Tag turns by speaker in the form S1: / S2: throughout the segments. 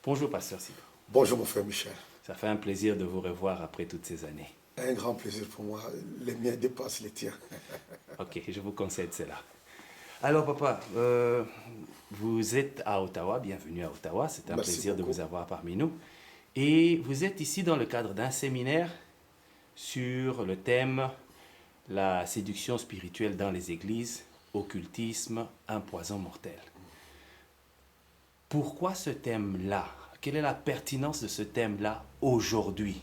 S1: Bonjour, pasteur Simon.
S2: Bonjour mon frère Michel.
S1: Ça fait un plaisir de vous revoir après toutes ces années.
S2: Un grand plaisir pour moi. Les miens dépassent les tiens.
S1: Ok, je vous concède cela. Alors, papa, vous êtes à Ottawa, bienvenue à Ottawa. C'est un
S2: Merci
S1: plaisir de
S2: beaucoup.
S1: vous avoir parmi nous. Et vous êtes ici dans le cadre d'un séminaire sur le thème la séduction spirituelle dans les églises, occultisme, un poison mortel. Pourquoi ce thème-là? Quelle est la pertinence de ce thème-là aujourd'hui?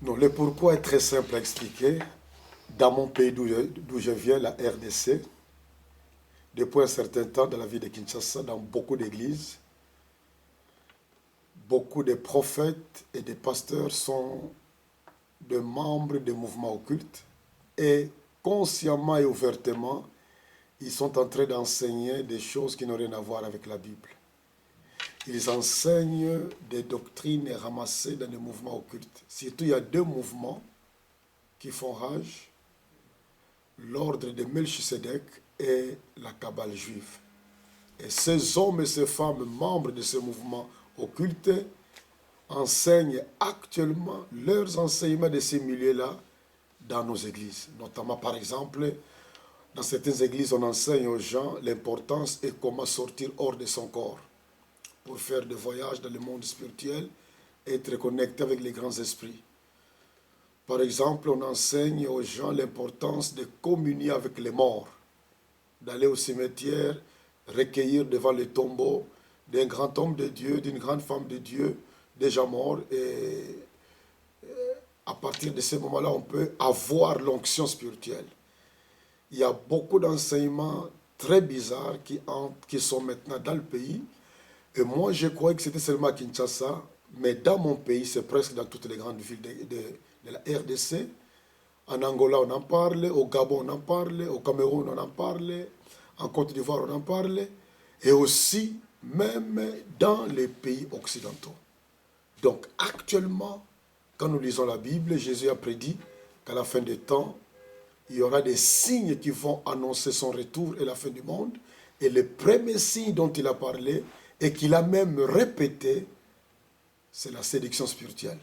S2: Non, le pourquoi est très simple à expliquer. Dans mon pays d'où je viens, la RDC, depuis un certain temps dans la ville de Kinshasa, dans beaucoup d'églises, beaucoup de prophètes et de pasteurs sont des membres des mouvements occultes et consciemment et ouvertement, ils sont en train d'enseigner des choses qui n'ont rien à voir avec la Bible. Ils enseignent des doctrines ramassées dans des mouvements occultes. Surtout, il y a deux mouvements qui font rage, l'ordre de Melchisedec et la Kabbale juive. Et ces hommes et ces femmes, membres de ce mouvement occulte, enseignent actuellement leurs enseignements de ces milieux-là dans nos églises. Notamment, par exemple, dans certaines églises, on enseigne aux gens l'importance et comment sortir hors de son corps pour faire des voyages dans le monde spirituel et être connecté avec les grands esprits. Par exemple, on enseigne aux gens l'importance de communier avec les morts, d'aller au cimetière, recueillir devant les tombeaux d'un grand homme de Dieu, d'une grande femme de Dieu, déjà mort. Et à partir de ce moment-là, on peut avoir l'onction spirituelle. Il y a beaucoup d'enseignements très bizarres qui sont maintenant dans le pays. Et moi, je croyais que c'était seulement à Kinshasa, mais dans mon pays, c'est presque dans toutes les grandes villes de la RDC. En Angola, on en parle, au Gabon, on en parle, au Cameroun, on en parle, en Côte d'Ivoire, on en parle, et aussi même dans les pays occidentaux. Donc actuellement, quand nous lisons la Bible, Jésus a prédit qu'à la fin des temps, il y aura des signes qui vont annoncer son retour et la fin du monde. Et le premier signe dont il a parlé, et qu'il a même répété, c'est la séduction spirituelle.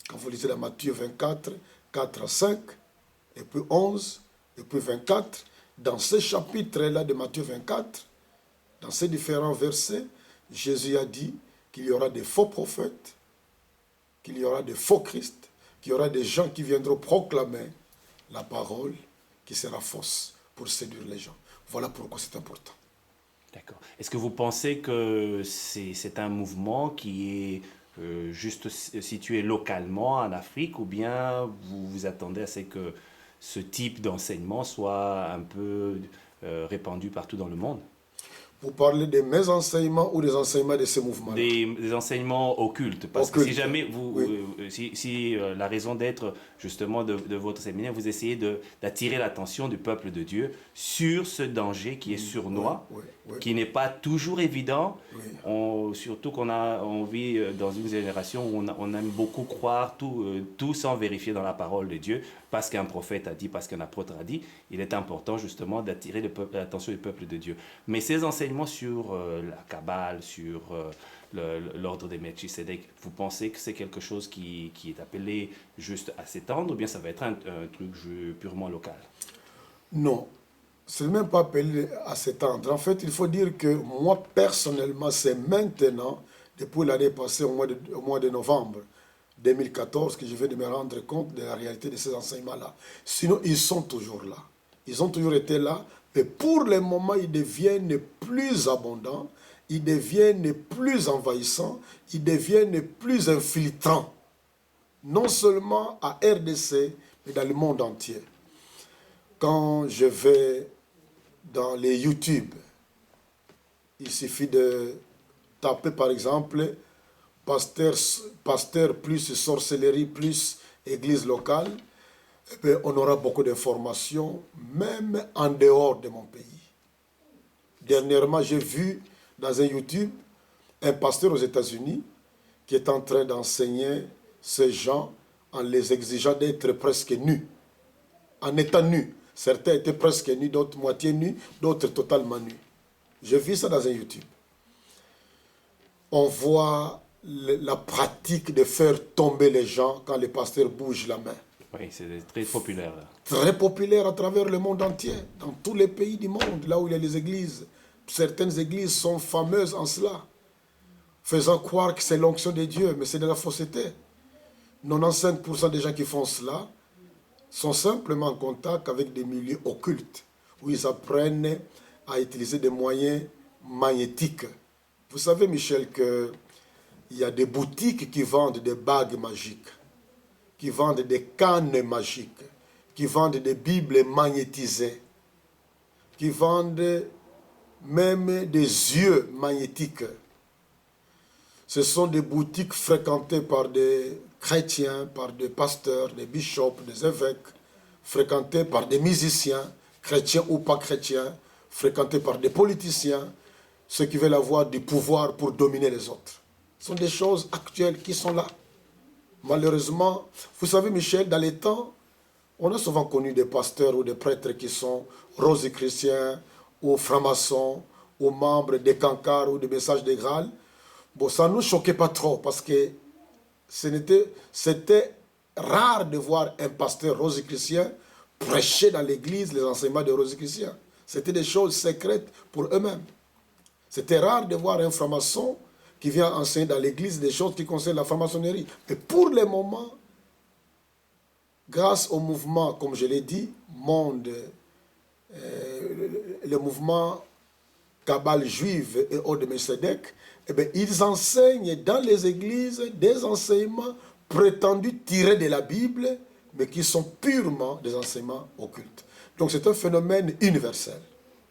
S2: Quand vous lisez la Matthieu 24, 4 à 5, et puis 11, et puis 24, dans ce chapitre-là de Matthieu 24, dans ces différents versets, Jésus a dit qu'il y aura des faux prophètes, qu'il y aura des faux Christ, qu'il y aura des gens qui viendront proclamer la parole qui sera fausse pour séduire les gens. Voilà pourquoi c'est important.
S1: D'accord. Est-ce que vous pensez que c'est un mouvement qui est juste situé localement en Afrique ou bien vous vous attendez à ce que ce type d'enseignement soit un peu répandu partout dans le monde?
S2: Vous parlez de mes enseignements ou des enseignements de ces mouvements-là?
S1: Des enseignements occultes. Parce que si
S2: Occultes.
S1: jamais vous,
S2: Oui.
S1: si la raison d'être justement de votre séminaire, vous essayez d'attirer l'attention du peuple de Dieu sur ce danger qui est sournois,
S2: Oui, oui,
S1: qui n'est pas toujours évident.
S2: oui.
S1: Surtout on vit dans une génération où on aime beaucoup croire tout sans vérifier dans la parole de Dieu. Parce qu'un prophète a dit, parce qu'un apôtre a dit, il est important justement d'attirer l'attention du peuple de Dieu. Mais ces enseignements sur la Kabbale, sur l'ordre des Melchisedec, vous pensez que c'est quelque chose qui est appelé juste à s'étendre ou bien ça va être un truc purement local?
S2: Non, ce n'est même pas appelé à s'étendre. En fait, il faut dire que moi, personnellement, c'est maintenant, depuis l'année passée, au mois de novembre 2014, que je viens de me rendre compte de la réalité de ces enseignements-là. Sinon, ils sont toujours là. Ils ont toujours été là, mais pour le moment, ils deviennent plus abondants, ils deviennent plus envahissants, ils deviennent plus infiltrants. Non seulement à RDC, mais dans le monde entier. Quand je vais dans les YouTube, il suffit de taper par exemple pasteur plus sorcellerie plus église locale, et bien, on aura beaucoup d'informations, même en dehors de mon pays. Dernièrement, j'ai vu dans un YouTube un pasteur aux États-Unis qui est en train d'enseigner ces gens en les exigeant d'être presque nus, en étant nus. Certains étaient presque nus, d'autres moitié nus, d'autres totalement nus. J'ai vu ça dans un YouTube. on voit la pratique de faire tomber les gens quand les pasteurs bougent la main.
S1: Oui, c'est très populaire.
S2: Très populaire à travers le monde entier, dans tous les pays du monde, là où il y a les églises. Certaines églises sont fameuses en cela, faisant croire que c'est l'onction de Dieu, mais c'est de la fausseté. 95% des gens qui font cela sont simplement en contact avec des milieux occultes, où ils apprennent à utiliser des moyens magnétiques. Vous savez, Michel, qu'il y a des boutiques qui vendent des bagues magiques, qui vendent des cannes magiques, qui vendent des Bibles magnétisées, qui vendent même des yeux magnétiques. Ce sont des boutiques fréquentées par des chrétiens, par des pasteurs, des bishops, des évêques, fréquentées par des musiciens, chrétiens ou pas chrétiens, fréquentées par des politiciens, ceux qui veulent avoir du pouvoir pour dominer les autres. Ce sont des choses actuelles qui sont là. Malheureusement, vous savez, Michel, dans les temps, on a souvent connu des pasteurs ou des prêtres qui sont rosicruciens ou francs-maçons ou membres des cancars ou des messages des Graal. Bon, ça ne nous choquait pas trop parce que c'était rare de voir un pasteur rosicrucien prêcher dans l'église les enseignements des rosicruciens. C'était des choses secrètes pour eux-mêmes. C'était rare de voir un franc-maçon qui vient enseigner dans l'église des choses qui concernent la franc-maçonnerie. Et pour le moment, grâce au mouvement, comme je l'ai dit, le mouvement Kabbale juive et Ode Melchizedek, eh bien, ils enseignent dans les églises des enseignements prétendus tirés de la Bible, mais qui sont purement des enseignements occultes. Donc c'est un phénomène universel.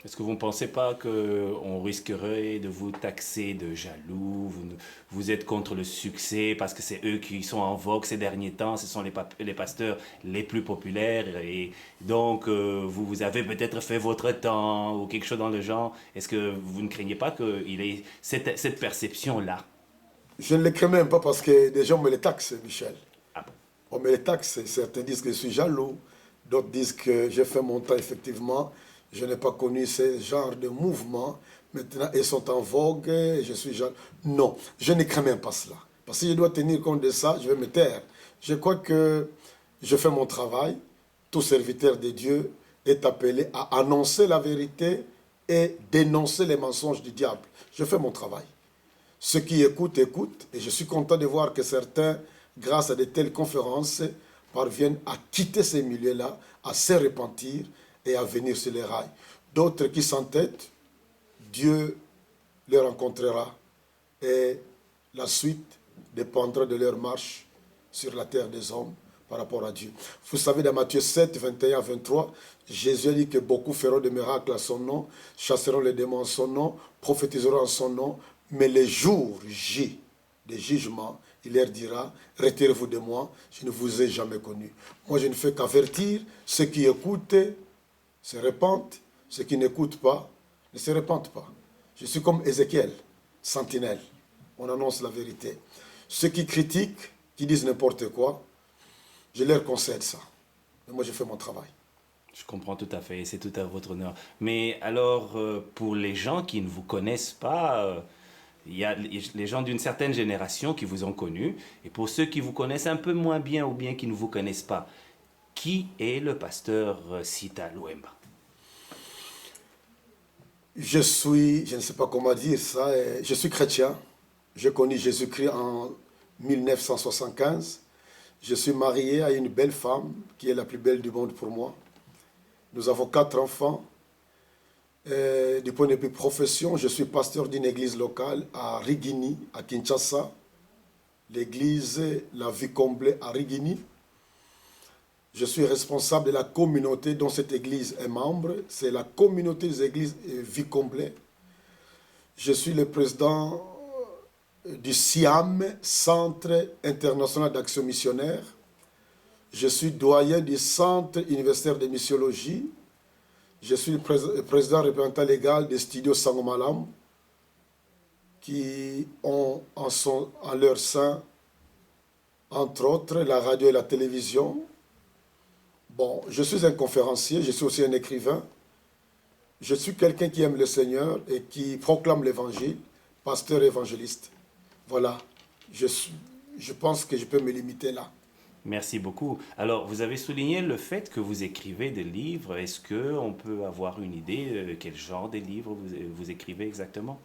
S1: Est-ce que vous ne pensez pas qu'on risquerait de vous taxer de jaloux? Vous êtes contre le succès parce que c'est eux qui sont en vogue ces derniers temps, ce sont les pasteurs les plus populaires et donc vous avez peut-être fait votre temps ou quelque chose dans le genre. Est-ce que vous ne craignez pas qu'il y ait cette perception-là?
S2: Je ne le crains même pas parce que des gens me les taxent, Michel.
S1: Ah bon?
S2: On me les taxe. Certains disent que je suis jaloux, d'autres disent que j'ai fait mon temps effectivement. Je n'ai pas connu ce genre de mouvement. Maintenant, ils sont en vogue et je suis jaloux. Non, je ne crains même pas cela. Parce que si je dois tenir compte de ça, je vais me taire. Je crois que je fais mon travail. Tout serviteur de Dieu est appelé à annoncer la vérité et dénoncer les mensonges du diable. Je fais mon travail. Ceux qui écoutent, écoutent. Et je suis content de voir que certains, grâce à de telles conférences, parviennent à quitter ces milieux-là, à se repentir et à venir sur les rails. D'autres qui s'entêtent, Dieu les rencontrera et la suite dépendra de leur marche sur la terre des hommes par rapport à Dieu. Vous savez, dans Matthieu 7, 21 à 23, Jésus a dit que beaucoup feront des miracles à son nom, chasseront les démons en son nom, prophétiseront en son nom, mais les jours J des jugements, il leur dira, retirez-vous de moi, je ne vous ai jamais connu. Moi, je ne fais qu'avertir ceux qui écoutent, se répandent, ceux qui n'écoutent pas, ne se répandent pas. Je suis comme Ézéchiel, sentinelle. On annonce la vérité. Ceux qui critiquent, qui disent n'importe quoi, je leur concède ça. Mais moi, je fais mon travail.
S1: Je comprends tout à fait, c'est tout à votre honneur. Mais alors, pour les gens qui ne vous connaissent pas, il y a les gens d'une certaine génération qui vous ont connu, et pour ceux qui vous connaissent un peu moins bien ou bien qui ne vous connaissent pas, qui est le pasteur Sita Louemba?
S2: Je ne sais pas comment dire ça, je suis chrétien. J'ai connu Jésus-Christ en 1975. Je suis marié à une belle femme qui est la plus belle du monde pour moi. Nous avons 4 enfants. Du point de vue profession, je suis pasteur d'une église locale à Rigini, à Kinshasa. L'église La Vie Comblée à Rigini. Je suis responsable de la communauté dont cette église est membre. C'est la communauté des églises Vie Comblée. Je suis le président du CIAM, Centre international d'action missionnaire. Je suis doyen du Centre universitaire de missiologie. Je suis le président représentant légal des studios Sangomalam, qui ont en leur sein, entre autres, la radio et la télévision. Bon, je suis un conférencier, je suis aussi un écrivain. Je suis quelqu'un qui aime le Seigneur et qui proclame l'évangile, pasteur évangéliste. Voilà, je, je pense que je peux me limiter là.
S1: Merci beaucoup. Alors, vous avez souligné le fait que vous écrivez des livres. Est-ce que on peut avoir une idée de quel genre de livres vous écrivez exactement?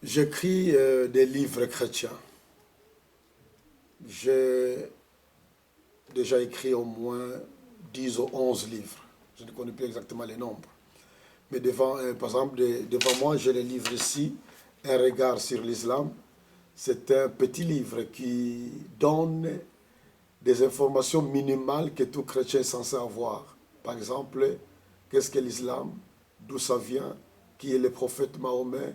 S2: J'écris des livres chrétiens. J'ai déjà écrit au moins 10 ou 11 livres. Je ne connais plus exactement les nombres. Mais devant, par exemple, devant moi, j'ai le livre ici, Un regard sur l'islam. C'est un petit livre qui donne des informations minimales que tout chrétien est censé avoir. Par exemple, qu'est-ce que l'islam, d'où ça vient, qui est le prophète Mahomet,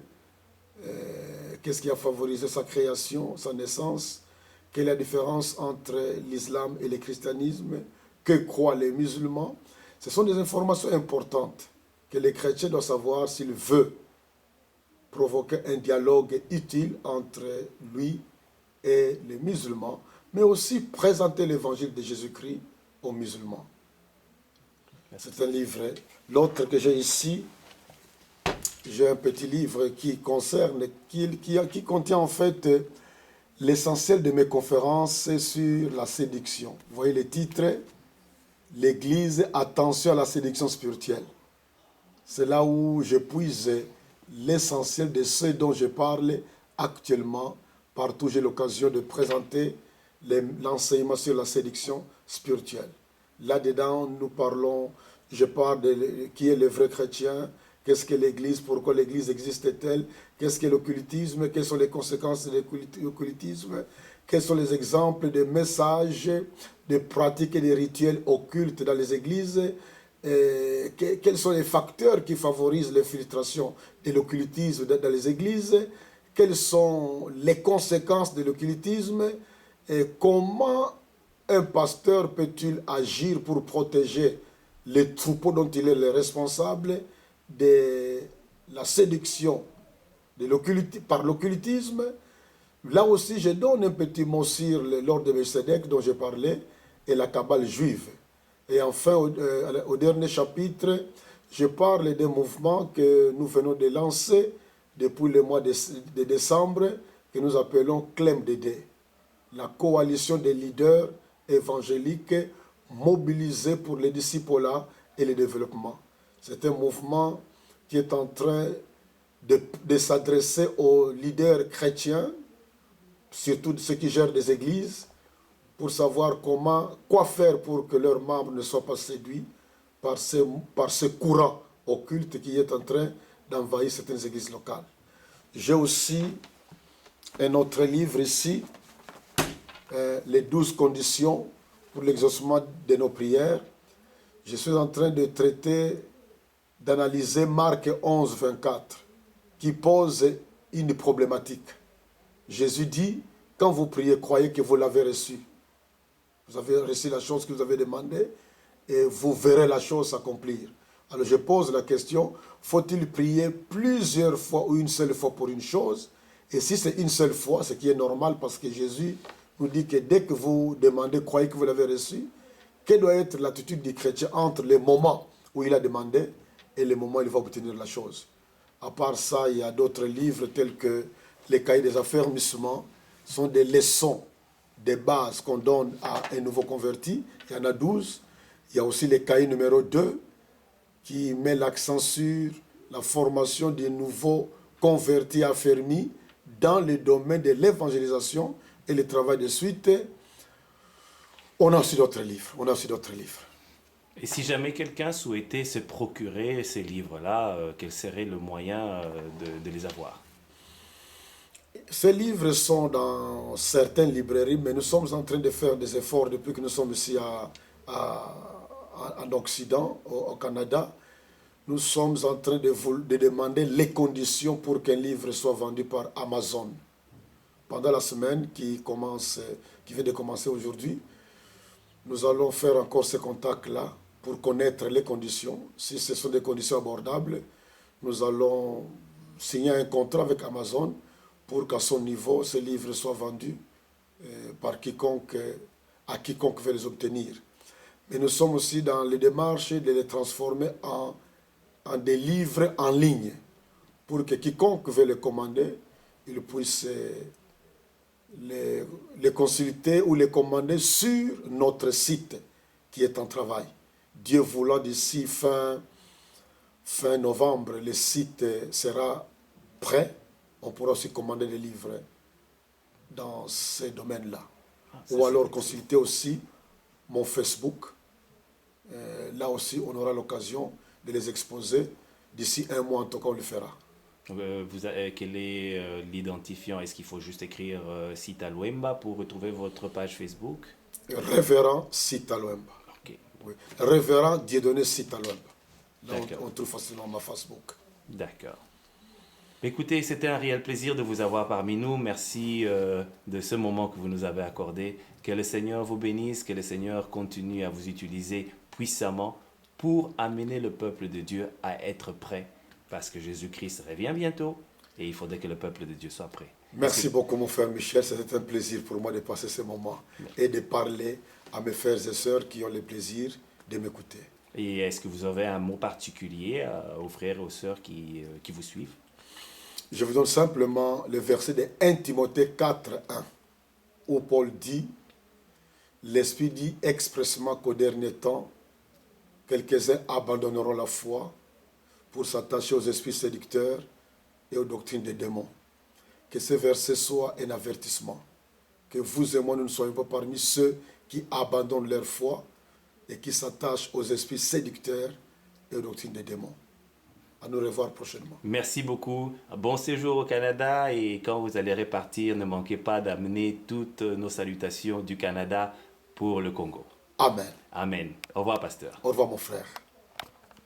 S2: qu'est-ce qui a favorisé sa création, sa naissance, quelle est la différence entre l'islam et le christianisme, que croient les musulmans. Ce sont des informations importantes que les chrétiens doivent savoir s'ils veulent provoquer un dialogue utile entre lui et les musulmans, mais aussi présenter l'évangile de Jésus-Christ aux musulmans. C'est un livre. L'autre que j'ai ici, j'ai un petit livre qui concerne, qui contient en fait l'essentiel de mes conférences sur la séduction. Vous voyez le titre, L'Église, attention à la séduction spirituelle. C'est là où je puise l'essentiel de ce dont je parle actuellement. Partout, j'ai l'occasion de présenter l'enseignement sur la séduction spirituelle. Là-dedans, je parle de qui est le vrai chrétien, qu'est-ce que l'Église, pourquoi l'Église existe-t-elle, qu'est-ce que l'occultisme, quelles sont les conséquences de l'occultisme, quels sont les exemples de messages, de pratiques et de rituels occultes dans les églises, quels sont les facteurs qui favorisent l'infiltration de l'occultisme dans les églises, quelles sont les conséquences de l'occultisme, et comment un pasteur peut-il agir pour protéger les troupeaux dont il est le responsable de la séduction par l'occultisme. Là aussi, je donne un petit mot sur l'ordre de Melchizedek dont j'ai parlé et la Kabbale juive. Et enfin, au dernier chapitre, je parle des mouvements que nous venons de lancer depuis le mois de décembre, que nous appelons CLEM-DD, la coalition des leaders évangéliques mobilisés pour le discipulat et le développement. C'est un mouvement qui est en train de s'adresser aux leaders chrétiens, surtout ceux qui gèrent des églises, pour savoir quoi faire pour que leurs membres ne soient pas séduits par ce courant occulte qui est en train d'envahir certaines églises locales. J'ai aussi un autre livre ici, les 12 conditions pour l'exaucement de nos prières. Je suis en train d'analyser Marc 11, 24, qui pose une problématique. Jésus dit, quand vous priez, croyez que vous l'avez reçu. Vous avez reçu la chose que vous avez demandée et vous verrez la chose s'accomplir. Alors je pose la question, faut-il prier plusieurs fois ou une seule fois pour une chose? Et si c'est une seule fois, ce qui est normal parce que Jésus nous dit que dès que vous demandez, croyez que vous l'avez reçu, quelle doit être l'attitude du chrétien entre les moments où il a demandé et les moments où il va obtenir la chose? À part ça, il y a d'autres livres tels que les cahiers des affermissements, sont des leçons, des bases qu'on donne à un nouveau converti. Il y en a 12. Il y a aussi les cahiers numéro 2 qui met l'accent sur la formation des nouveaux convertis affermis dans le domaine de l'évangélisation et le travail de suite. On a aussi d'autres livres.
S1: Et si jamais quelqu'un souhaitait se procurer ces livres-là, quel serait le moyen de les avoir?
S2: Ces livres sont dans certaines librairies, mais nous sommes en train de faire des efforts depuis que nous sommes ici en Occident, au Canada. Nous sommes en train de demander les conditions pour qu'un livre soit vendu par Amazon. Pendant la semaine qui vient de commencer aujourd'hui, nous allons faire encore ces contacts-là pour connaître les conditions. Si ce sont des conditions abordables, nous allons signer un contrat avec Amazon pour qu'à son niveau, ces livres soient vendus à quiconque veut les obtenir. Mais nous sommes aussi dans les démarches de les transformer en des livres en ligne pour que quiconque veut les commander, il puisse les consulter ou les commander sur notre site qui est en travail. Dieu voulant, d'ici fin novembre, le site sera prêt. On pourra aussi commander des livres dans ces domaines-là. Ou alors consulter aussi mon Facebook. Là aussi, on aura l'occasion de les exposer. D'ici un mois, en tout cas, on le fera.
S1: Quel est l'identifiant? Est-ce qu'il faut juste écrire Sita Luemba pour retrouver votre page Facebook?
S2: Révérend Sita Luemba.
S1: Ok,
S2: Oui. Révérend Dieudonné Sita Luemba. Là,
S1: D'accord.
S2: on trouve facilement ma Facebook.
S1: D'accord. Écoutez, c'était un réel plaisir de vous avoir parmi nous. Merci de ce moment que vous nous avez accordé. Que le Seigneur vous bénisse, que le Seigneur continue à vous utiliser puissamment pour amener le peuple de Dieu à être prêt. Parce que Jésus-Christ revient bientôt et il faudrait que le peuple de Dieu soit prêt.
S2: Merci beaucoup, mon frère Michel. C'était un plaisir pour moi de passer ce moment et de parler à mes frères et sœurs qui ont le plaisir de m'écouter.
S1: Et est-ce que vous avez un mot particulier aux frères et aux sœurs qui vous suivent?
S2: Je vous donne simplement le verset de 1 Timothée 4:1, où Paul dit, l'Esprit dit expressément qu'au dernier temps, quelques-uns abandonneront la foi pour s'attacher aux esprits séducteurs et aux doctrines des démons. Que ce verset soit un avertissement, que vous et moi, nous ne soyons pas parmi ceux qui abandonnent leur foi et qui s'attachent aux esprits séducteurs et aux doctrines des démons. À nous revoir prochainement.
S1: Merci beaucoup. Bon séjour au Canada et quand vous allez repartir, ne manquez pas d'amener toutes nos salutations du Canada pour le Congo.
S2: Amen.
S1: Amen. Au revoir, pasteur.
S2: Au revoir, mon frère.